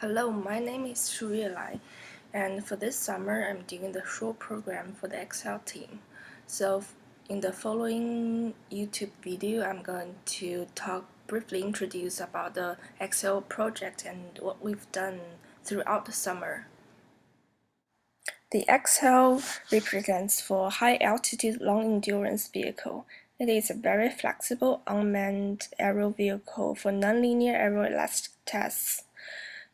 Hello, my name is Lai, and for this summer I'm doing the short program for the Excel team. So in the following YouTube video, I'm going to briefly introduce about the Excel project and what we've done throughout the summer. The Hale represents for high-altitude, long-endurance vehicle. It is a very flexible, unmanned aerial vehicle for nonlinear aeroelastic tests.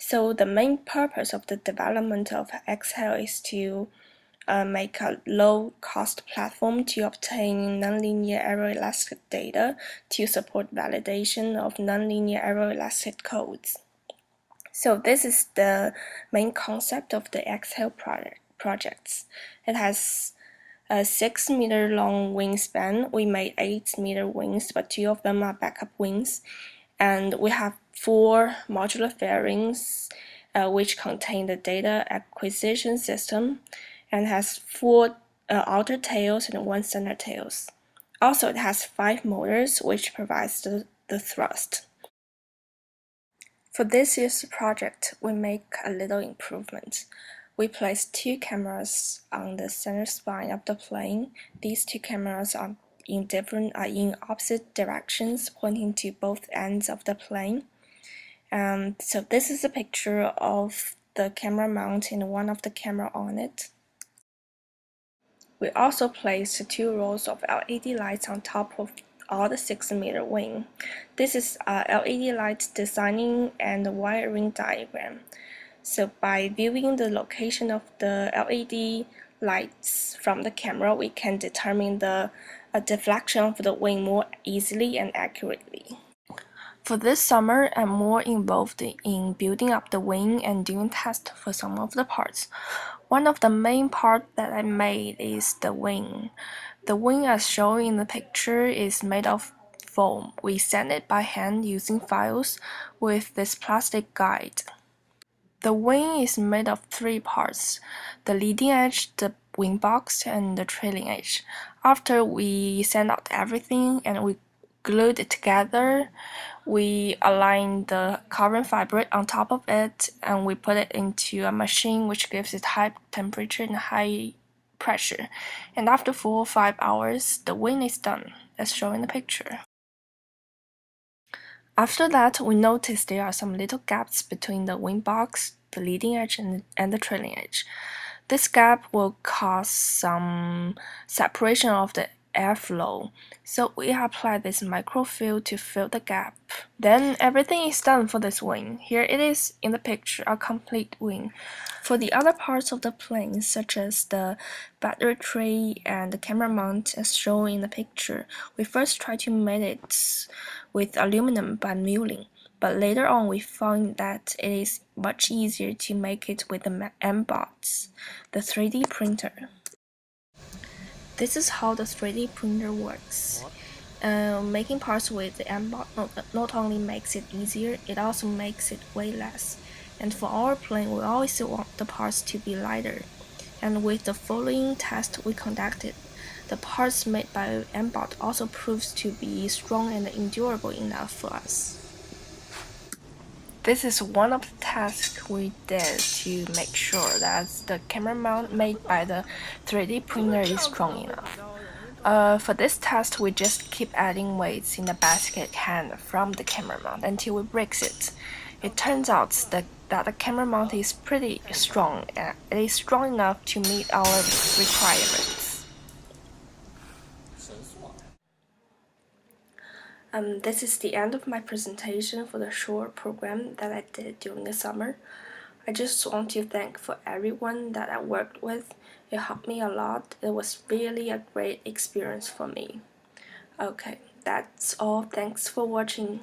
So the main purpose of the development of Hale is to make a low-cost platform to obtain nonlinear aeroelastic data to support validation of nonlinear aeroelastic codes. So this is the main concept of the Hale projects. It has a 6-meter long wingspan. We made 8-meter wings, but 2 of them are backup wings. And we have 4 modular fairings, which contain the data acquisition system, and has 4 outer tails and 1 center tails. Also, it has 5 motors, which provides the thrust. For this year's project, we make a little improvement. We placed 2 cameras on the center spine of the plane. These 2 cameras are in opposite directions, pointing to both ends of the plane. So this is a picture of the camera mount and one of the camera on it. We also placed 2 rows of LED lights on top of all the 6-meter wing. This is a LED light designing and wiring diagram. So by viewing the location of the LED lights from the camera, we can determine the deflection of the wing more easily and accurately. For this summer, I'm more involved in building up the wing and doing tests for some of the parts. One of the main parts that I made is the wing. The wing as shown in the picture is made of foam. We sand it by hand using files with this plastic guide. The wing is made of 3 parts: the leading edge, the wing box, and the trailing edge. After we sand out everything and we glued it together, we align the carbon fiber on top of it and we put it into a machine which gives it high temperature and high pressure. And after 4 or 5 hours, the wing is done, as shown in the picture. After that, we noticed there are some little gaps between the wing box, the leading edge, and the trailing edge. This gap will cause some separation of the airflow, so we apply this microfill to fill the gap. Then everything is done for this wing. Here it is in the picture, a complete wing. For the other parts of the plane, such as the battery tray and the camera mount as shown in the picture, we first try to make it with aluminum by milling, but later on we found that it is much easier to make it with the MBOT, the 3D printer. This is how the 3D printer works. Making parts with the MBOT not only makes it easier, it also makes it weigh less. And for our plane, we always want the parts to be lighter. And with the following test we conducted, the parts made by MBOT also proves to be strong and endurable enough for us. This is one of the tasks we did to make sure that the camera mount made by the 3D printer is strong enough. For this test, we just keep adding weights in the basket hand from the camera mount until we break it. It turns out that the camera mount is pretty strong, and it is strong enough to meet our requirements. This is the end of my presentation for the short program that I did during the summer. I just want to thank for everyone that I worked with. It helped me a lot. It was really a great experience for me. Okay, that's all. Thanks for watching.